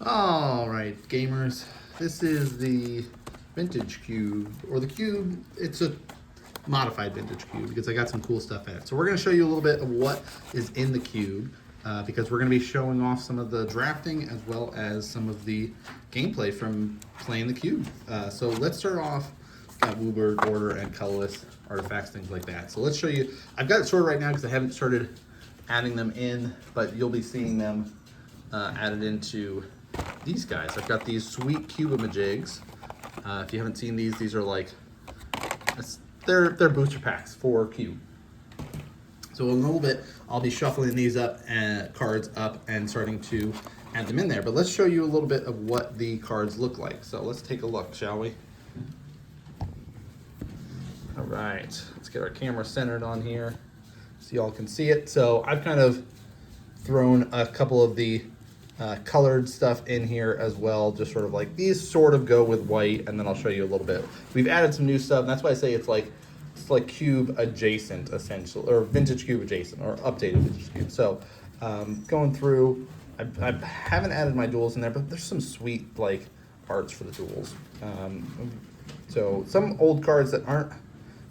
All right, gamers. This is the vintage cube, or the cube. It's a modified vintage cube because I got some cool stuff in it. So we're going to show you a little bit of what is in the cube because we're going to be showing off some of the drafting as well as some of the gameplay from playing the cube. So let's start off. Got Wooburg, Order, and colorless artifacts, things like that. So let's show you. I've got it sorted right now because I haven't started adding them in, but you'll be seeing them added into these guys. I've got these sweet Cubamajigs. If you haven't seen these are like, they're booster packs for Cube. So in a little bit, I'll be shuffling these up and cards up and starting to add them in there. But let's show you a little bit of what the cards look like. So let's take a look, shall we? All right, let's get our camera centered on here so y'all can see it. So I've kind of thrown a couple of the colored stuff in here as well, just sort of like these sort of go with white, and then I'll show you a little bit. We've added some new stuff, and that's why I say it's like cube adjacent, essentially, or vintage cube adjacent, or updated vintage cube. So going through, I haven't added my duels in there, but there's some sweet like arts for the duels. So some old cards that aren't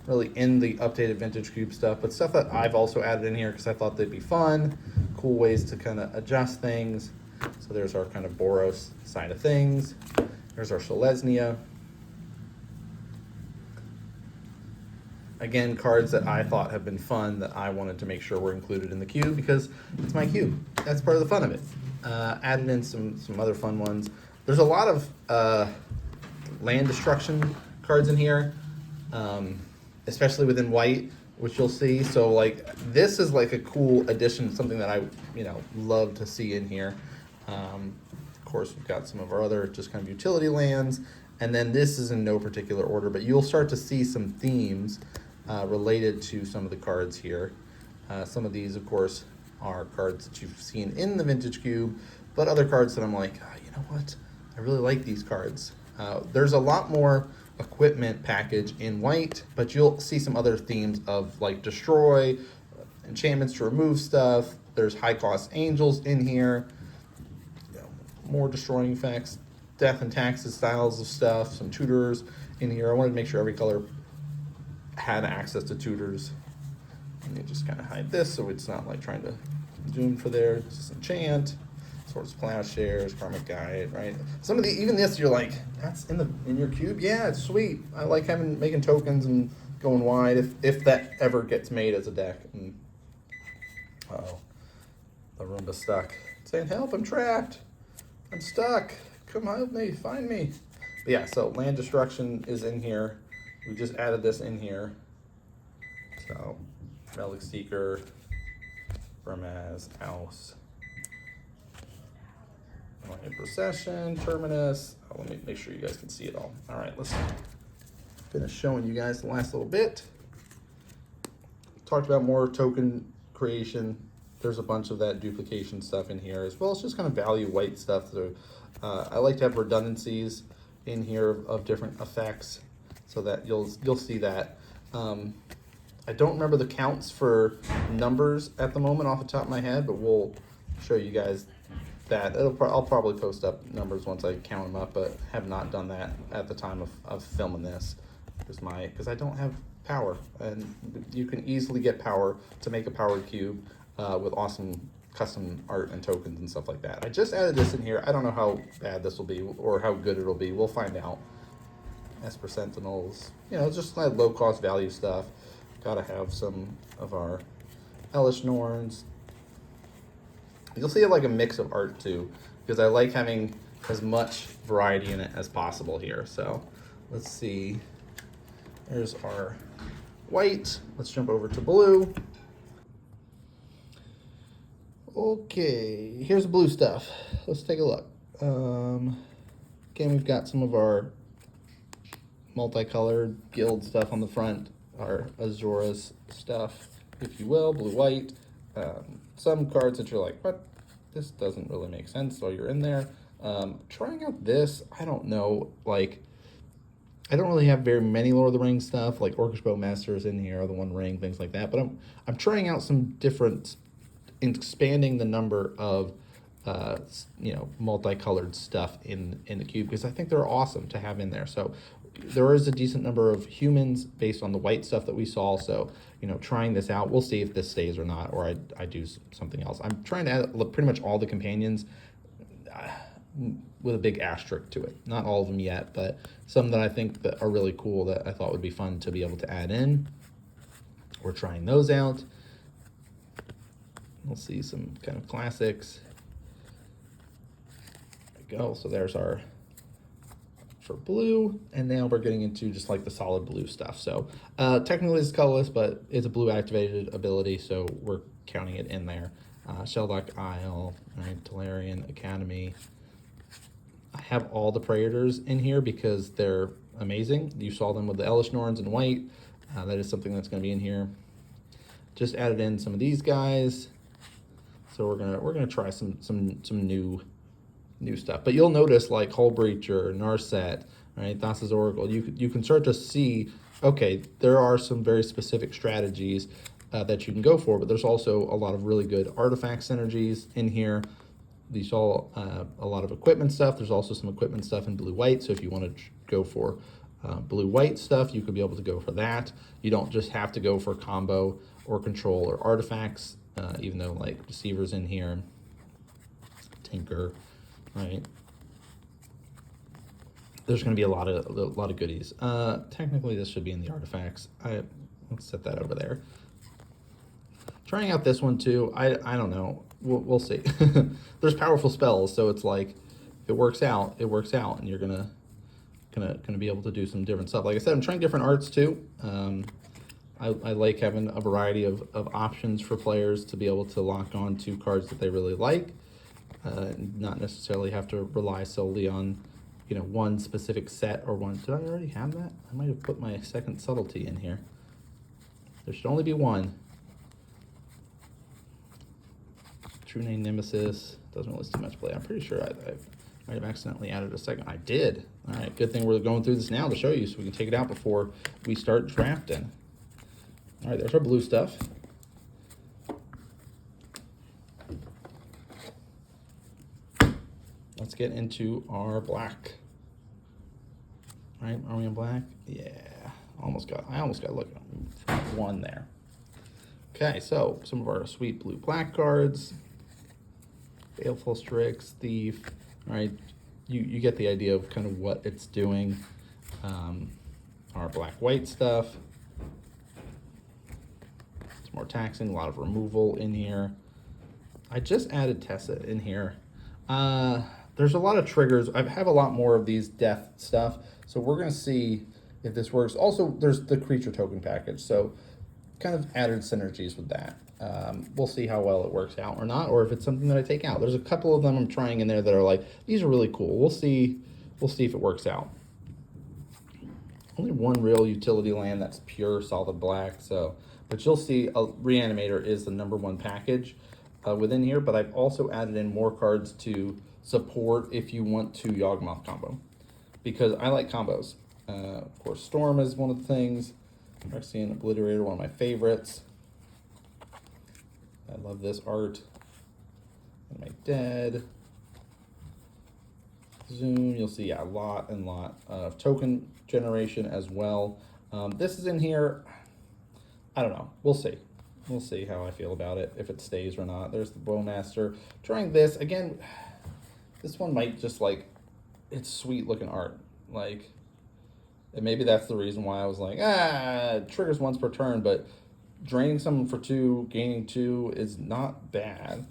really in the updated vintage cube stuff, but stuff that I've also added in here because I thought they'd be fun, cool ways to kind of adjust things. So there's our kind of Boros side of things. There's our Selesnya. Again, cards that I thought have been fun that I wanted to make sure were included in the cube because it's my cube. That's part of the fun of it. Added in some other fun ones. There's a lot of land destruction cards in here. Especially within white, which you'll see. So like this is like a cool addition, something that I love to see in here. Of course, we've got some of our other just kind of utility lands, and then this is in no particular order, but you'll start to see some themes related to some of the cards here. Some of these, of course, are cards that you've seen in the vintage cube, but other cards that I'm like, oh, you know what? I really like these cards. There's a lot more equipment package in white, but you'll see some other themes of like destroy, enchantments to remove stuff. There's high cost angels in here, more destroying effects, death and taxes styles of stuff, some tutors in here. I wanted to make sure every color had access to tutors. And you just kind of hide this so it's not like trying to zoom for there. Just enchant. Swords, plowshares, karmic guide, right? Some of the, even this, you're like, that's in your cube. Yeah, it's sweet. I like making tokens and going wide if that ever gets made as a deck. And uh-oh, the Roomba's stuck. Saying, help! I'm trapped. I'm stuck. Come help me, find me. But yeah, so land destruction is in here. We just added this in here. So Relic Seeker, Vermaz, Ouse. Procession, Terminus. Oh, let me make sure you guys can see it all. All right, let's finish showing you guys the last little bit. Talked about more token creation. There's a bunch of that duplication stuff in here, as well as just kind of value white stuff. So, I like to have redundancies in here of different effects, so that you'll see that. I don't remember the counts for numbers at the moment off the top of my head, but we'll show you guys that. I'll probably post up numbers once I count them up, but have not done that at the time of filming this because I don't have power, and you can easily get power to make a powered cube with awesome custom art and tokens and stuff like that. I just added this in here. I don't know how bad this will be or how good it'll be. We'll find out. Esper Sentinels, just like low cost value stuff. Gotta have some of our Elish Norns. You'll see like a mix of art too, because I like having as much variety in it as possible here. So let's see. There's our white. Let's jump over to blue. Okay, here's the blue stuff. Let's take a look. Again, we've got some of our multicolored guild stuff on the front, our Azuras stuff, if you will, blue-white. Some cards that you're like, what? This doesn't really make sense, so you're in there. Trying out this, I don't know, like, I don't really have very many Lord of the Rings stuff, like Orcish Bowmasters in here, or the One Ring, things like that, but I'm trying out some different, expanding the number of you know, multicolored stuff in the cube, because I think they're awesome to have in there. So there is a decent number of humans based on the white stuff that we saw. So, you know, trying this out, we'll see if this stays or not, or I do something else. I'm trying to add pretty much all the companions with a big asterisk to it. Not all of them yet, but some that I think that are really cool that I thought would be fun to be able to add in. We're trying those out. We'll see some kind of classics. There we go. So there's our for blue, and now we're getting into just like the solid blue stuff. So technically it's colorless, but it's a blue activated ability, so we're counting it in there. Sheldock Isle, right, Talarian Academy. I have all the Praetors in here because they're amazing. You saw them with the Elishnorns in white. That is something that's going to be in here. Just added in some of these guys. So we're gonna try some new stuff. But you'll notice like Hull Breacher, Narset, right, Thassa's Oracle. You can start to see, okay, there are some very specific strategies that you can go for, but there's also a lot of really good artifact synergies in here. You saw a lot of equipment stuff. There's also some equipment stuff in blue-white, so if you want to go for blue-white stuff, you could be able to go for that. You don't just have to go for combo or control or artifacts, even though like Deceiver's in here, Tinker, right? There's going to be a lot of goodies. Technically, this should be in the artifacts. Let's set that over there. Trying out this one too. I don't know. We'll see. There's powerful spells, so it's like if it works out, it works out, and you're gonna be able to do some different stuff. Like I said, I'm trying different arts too. I like having a variety of options for players to be able to lock on to cards that they really like, not necessarily have to rely solely on, you know, one specific set or one. Did I already have that? I might have put my second subtlety in here. There should only be one. True Name Nemesis doesn't really see much play. I'm pretty sure I might have accidentally added a second. I did. All right, good thing we're going through this now to show you so we can take it out before we start drafting. All right, there's our blue stuff. Let's get into our black. All right, are we in black? Yeah, I almost got look one there. Okay, so some of our sweet blue-black cards. Baleful Strix, Thief, all right, you get the idea of kind of what it's doing. Our black-white stuff. It's more taxing, a lot of removal in here. I just added Tessa in here. There's a lot of triggers. I have a lot more of these death stuff, so we're gonna see if this works. Also, there's the creature token package, so kind of added synergies with that. We'll see how well it works out or not, or if it's something that I take out. There's a couple of them I'm trying in there that are like, these are really cool. We'll see if it works out. Only one real utility land that's pure solid black, so, but you'll see a Reanimator is the #1 package within here, but I've also added in more cards to support if you want to Yawgmoth combo, because I like combos. Of course, Storm is one of the things. Phyrexian Obliterator, one of my favorites. I love this art. And my dead. Zoom, you'll see, yeah, a lot of token generation as well. This is in here. I don't know. We'll see. We'll see how I feel about it, if it stays or not. There's the Bowmaster. Trying this again. This one might just like, it's sweet looking art. Like, and maybe that's the reason why I was like, triggers once per turn, but draining someone for 2, gaining 2 is not bad.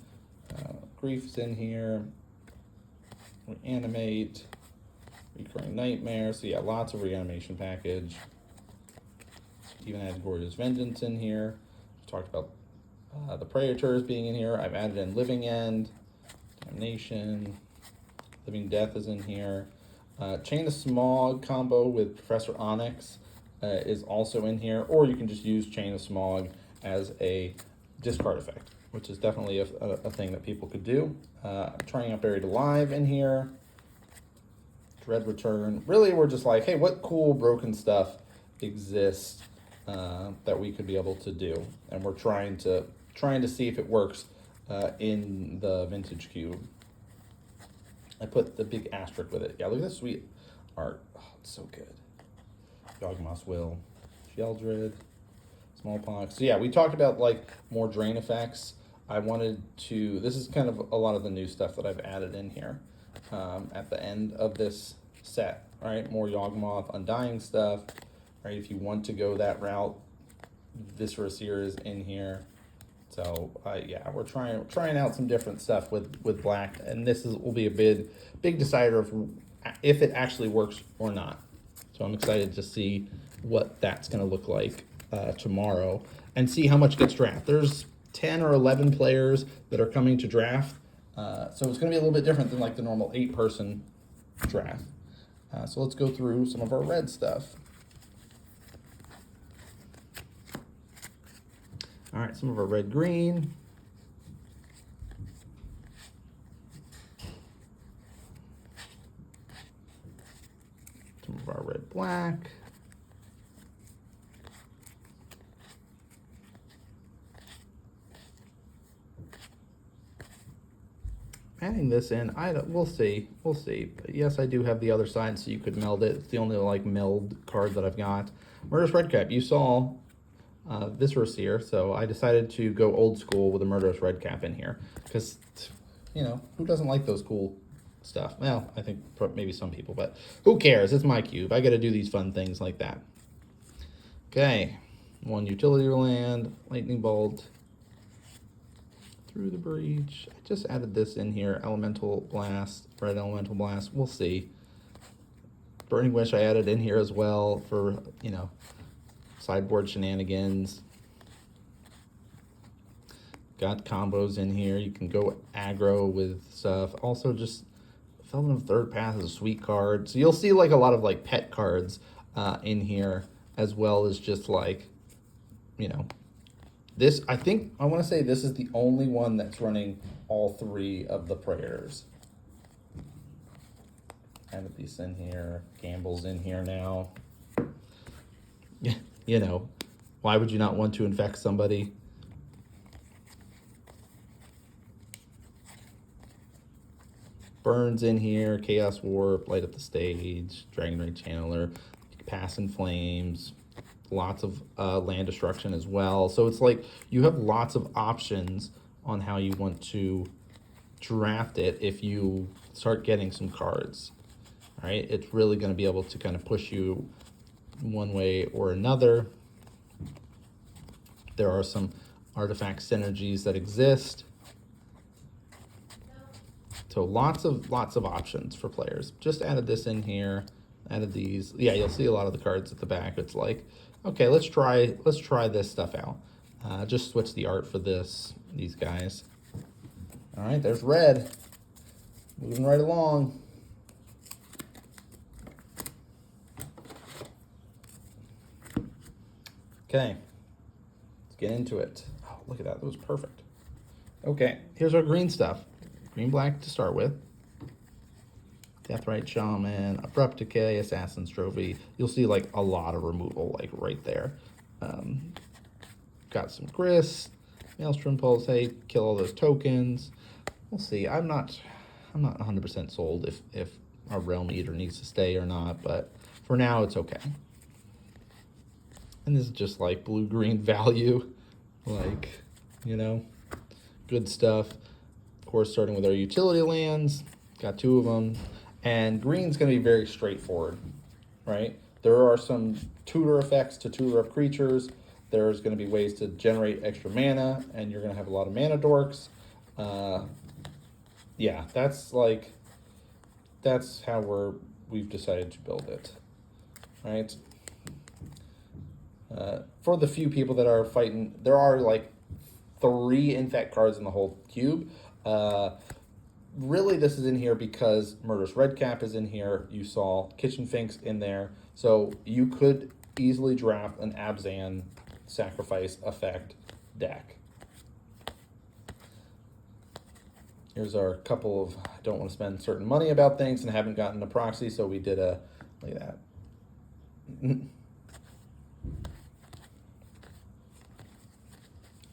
Grief's in here. Reanimate. Recurring Nightmare. So yeah, lots of reanimation package. Even added Gorgeous Vengeance in here. We talked about the Praetors being in here. I've added in Living End, Damnation. Living Death is in here. Chain of Smog combo with Professor Onyx is also in here, or you can just use Chain of Smog as a discard effect, which is definitely a thing that people could do. Trying out Buried Alive in here. Dread Return. Really, we're just like, hey, what cool broken stuff exists that we could be able to do, and we're trying to see if it works in the Vintage Cube. I put the big asterisk with it. Yeah, look at this sweet art. Oh, it's so good. Yawgmoth's Will, Sheldred, Smallpox. So yeah, we talked about like more drain effects. I wanted to, this is kind of a lot of the new stuff that I've added in here at the end of this set, right? More Yawgmoth Undying stuff, right? If you want to go that route, Viscera Seer is in here. So yeah, we're trying out some different stuff with black, and this will be a big decider of if it actually works or not. So I'm excited to see what that's going to look like tomorrow and see how much gets drafted. There's 10 or 11 players that are coming to draft, so it's going to be a little bit different than like the normal 8-person draft. So let's go through some of our red stuff. All right, some of our red-green. Some of our red-black. Adding this in, we'll see. But yes, I do have the other side, so you could meld it. It's the only like meld card that I've got. Murderous Redcap. You saw Viscera Seer, so I decided to go old school with a Murderous Redcap in here because, you know, who doesn't like those cool stuff? Well, I think maybe some people, but who cares? It's my cube. I got to do these fun things like that. Okay, 1 utility land, Lightning Bolt, Through the Breach. I just added this in here, Elemental Blast, Red Elemental Blast. We'll see. Burning Wish I added in here as well for, you know, sideboard shenanigans. Got combos in here. You can go aggro with stuff. Also, just Fulminant of Third Path is a sweet card. So you'll see like a lot of like pet cards in here, as well as just like, you know, this. I think I want to say this is the only one that's running all 3 of the prayers. Added these in here. Gamble's in here now. Yeah. You know, why would you not want to infect somebody? Burns in here, Chaos Warp, Light Up the Stage, Dragon Ray Channeler, Pass in Flames, lots of land destruction as well. So it's like you have lots of options on how you want to draft it if you start getting some cards, right? It's really going to be able to kind of push you one way or another. There are some artifact synergies that exist. So lots of options for players. Just added this in here, added these. Yeah, you'll see a lot of the cards at the back. It's like, okay, let's try this stuff out. Just switch the art for these guys. All right, there's red. Moving right along. Okay, let's get into it. Oh, look at that, that was perfect. Okay, here's our green stuff. Green black to start with. Deathrite Shaman, Abrupt Decay, Assassin's Trophy. You'll see like a lot of removal like right there. Got some Grist, Maelstrom Pulse, hey, kill all those tokens. We'll see. I'm not 100% sold if our Realm Eater needs to stay or not, but for now it's okay. And this is just like blue-green value, like, you know, good stuff. Of course, starting with our utility lands, got 2 of them. And green's going to be very straightforward, right? There are some tutor effects to tutor up creatures. There's going to be ways to generate extra mana, and you're going to have a lot of mana dorks. Yeah, that's how we've decided to build it, right? For the few people that are fighting, there are like 3 infect cards in the whole cube. Really, this is in here because Murderous Redcap is in here. You saw Kitchen Finks in there. So you could easily draft an Abzan sacrifice effect deck. Here's our couple of, I don't want to spend certain money about things and haven't gotten a proxy, so we did a, look at that.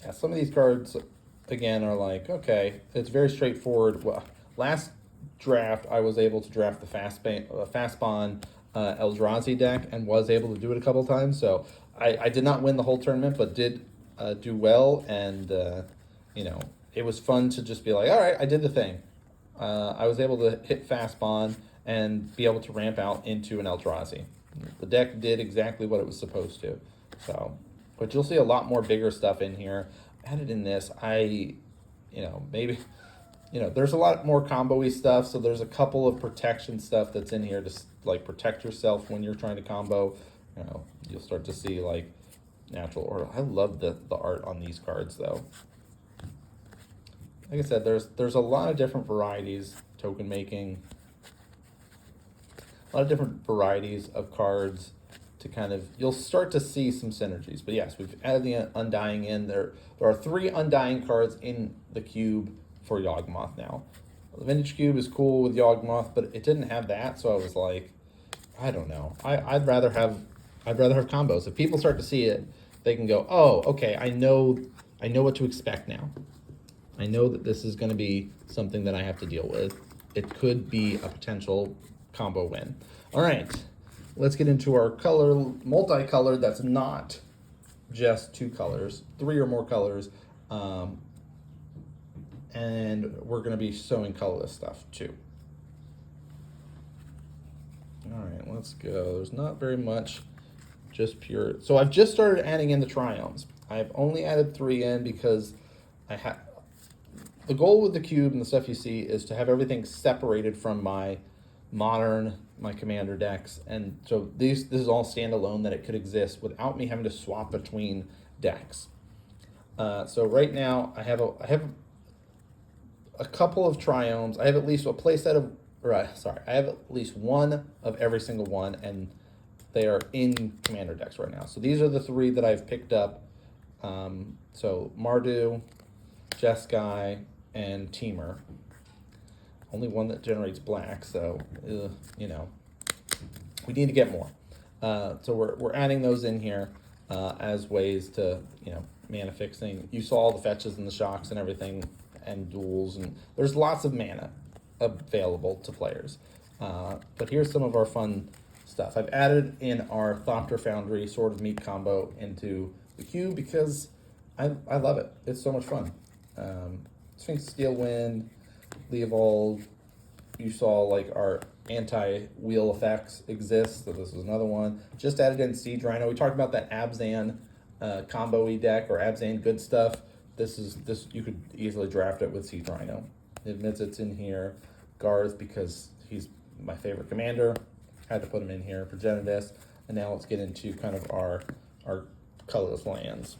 Yeah, some of these cards, again, are like, okay, it's very straightforward. Well, last draft, I was able to draft the Fastbon Eldrazi deck and was able to do it a couple times. So I did not win the whole tournament, but did do well. And, you know, it was fun to just be like, all right, I did the thing. I was able to hit Fastbon and be able to ramp out into an Eldrazi. The deck did exactly what it was supposed to. So, but you'll see a lot more bigger stuff in here. Added in this, maybe, there's a lot more combo-y stuff. So there's a couple of protection stuff that's in here to like protect yourself when you're trying to combo. You'll start to see like natural order. I love the art on these cards though. Like I said, there's a lot of different varieties, token making, a lot of different varieties of cards to kind of, you'll start to see some synergies. But yes, we've added the Undying in. There are 3 Undying cards in the cube for Yawgmoth now. The Vintage Cube is cool with Yawgmoth, but it didn't have that, so I was like, I don't know. I'd rather have combos. If people start to see it, they can go, oh, okay, I know what to expect now. I know that this is going to be something that I have to deal with. It could be a potential combo win. All right, let's get into our multicolor that's not just 2 colors, 3 or more colors. And we're going to be showing colorless stuff too. All right, let's go. There's not very much, just pure. So I've just started adding in the Triomes. I've only added 3 in because the goal with the cube and the stuff you see is to have everything separated from my modern, my commander decks. And so this is all standalone, that it could exist without me having to swap between decks. So right now I have a couple of Triomes. I have at least I have at least 1 of every single one, and they are in commander decks right now. So these are the 3 that I've picked up. So Mardu, Jeskai, and Teamer. Only one that generates black, so we need to get more. So we're adding those in here as ways to mana fixing. You saw all the fetches and the shocks and everything, and duels, and there's lots of mana available to players. But here's some of our fun stuff. I've added in our Thopter Foundry Sword of Meat combo into the cube because I love it. It's so much fun. Sphinx Steel Wind, Leovold. You saw like our anti-wheel effects exist, so this is another one. Just added in Siege Rhino. We talked about that Abzan combo-y deck, or Abzan good stuff. This you could easily draft it with Siege Rhino. It admits it's in here. Garth, because he's my favorite commander, had to put him in here for Genesis. And now let's get into kind of our colorless lands.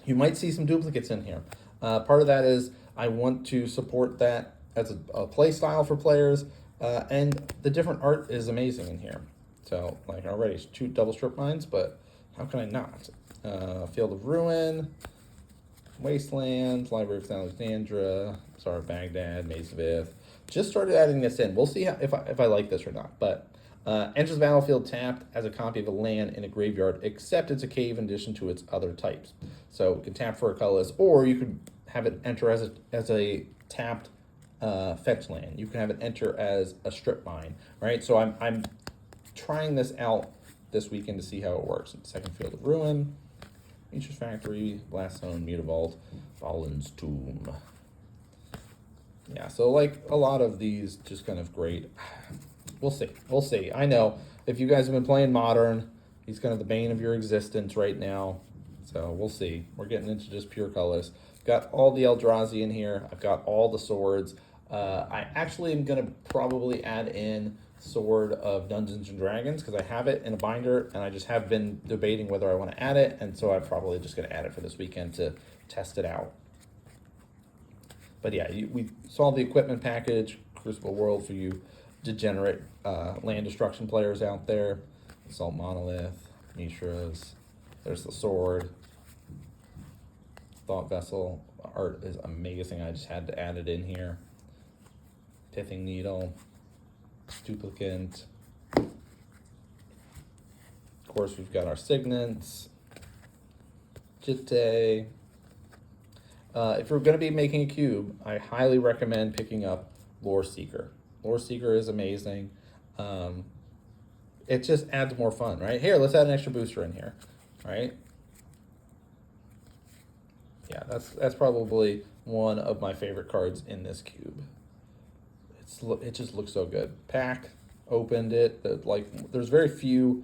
You might see some duplicates in here. Part of that is I want to support that as a play style for players, and the different art is amazing in here. So like already it's 2 double strip mines, but how can I not? Field of Ruin, Wasteland, Library of Alexandria, Tsar of Baghdad, Maze of Ith. Just started adding this in. We'll see if I like this or not. But enters the battlefield tapped as a copy of a land in a graveyard, except it's a cave in addition to its other types. So you can tap for a colorless, or you could have it enter as a tapped fetch land. You can have it enter as a strip mine, right? So I'm trying this out this weekend to see how it works. Second Field of Ruin, Nature's Factory, Blast Zone, Mutavault, Fallen's Tomb. Yeah, so like a lot of these, just kind of great. We'll see. I know if you guys have been playing Modern, he's kind of the bane of your existence right now. So we'll see. We're getting into just pure colors. Got all the Eldrazi in here. I've got all the swords. I actually am going to probably add in Sword of Dungeons and Dragons because I have it in a binder, and I just have been debating whether I want to add it, and so I'm probably just going to add it for this weekend to test it out. But yeah, we saw the equipment package, Crucible World, for you degenerate land destruction players out there. Assault Monolith, Mishra's, there's the sword. Thought Vessel art is amazing. I just had to add it in here. Pithing Needle, Duplicant. Of course, we've got our Signets, Jitte. If you're going to be making a cube, I highly recommend picking up Lore Seeker. Lore Seeker is amazing. It just adds more fun, right? Here, let's add an extra booster in here, right? Yeah, that's probably one of my favorite cards in this cube. It just looks so good. Pack, opened it. There's very few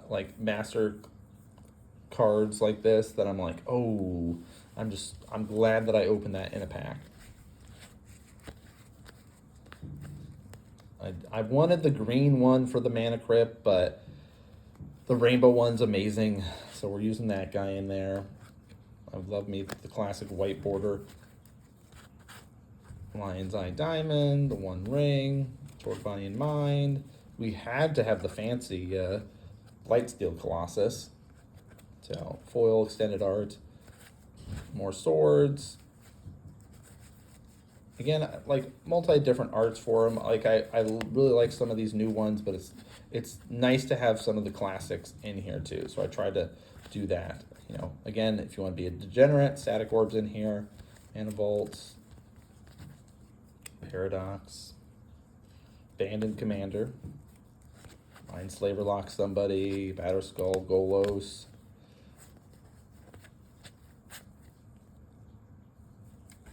like master cards like this that I'm like, oh, I'm glad that I opened that in a pack. I wanted the green one for the Mana Crypt, but the rainbow one's amazing, so we're using that guy in there. I love me the classic white border. Lion's Eye Diamond, the One Ring, Sword Body and Mind. We had to have the fancy Lightsteel Colossus. So, foil, extended art, more swords. Again, like multi-different arts for them. Like I really like some of these new ones, but it's nice to have some of the classics in here too. So I tried to do that. You know, again, if you want to be a degenerate, Static Orbs in here, Mana Bolts, Paradox, Abandoned Commander, Mindslaver Lock somebody, Batterskull, Golos.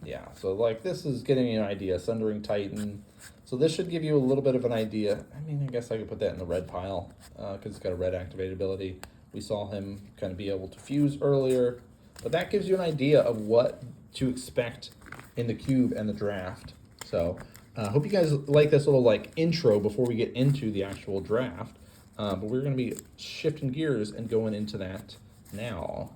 Yeah, so like this is getting you an idea. Sundering Titan. So this should give you a little bit of an idea. I mean, I guess I could put that in the red pile because it's got a red activated ability. We saw him kind of be able to fuse earlier. But that gives you an idea of what to expect in the cube and the draft. So I hope you guys like this little like intro before we get into the actual draft. But we're going to be shifting gears and going into that now.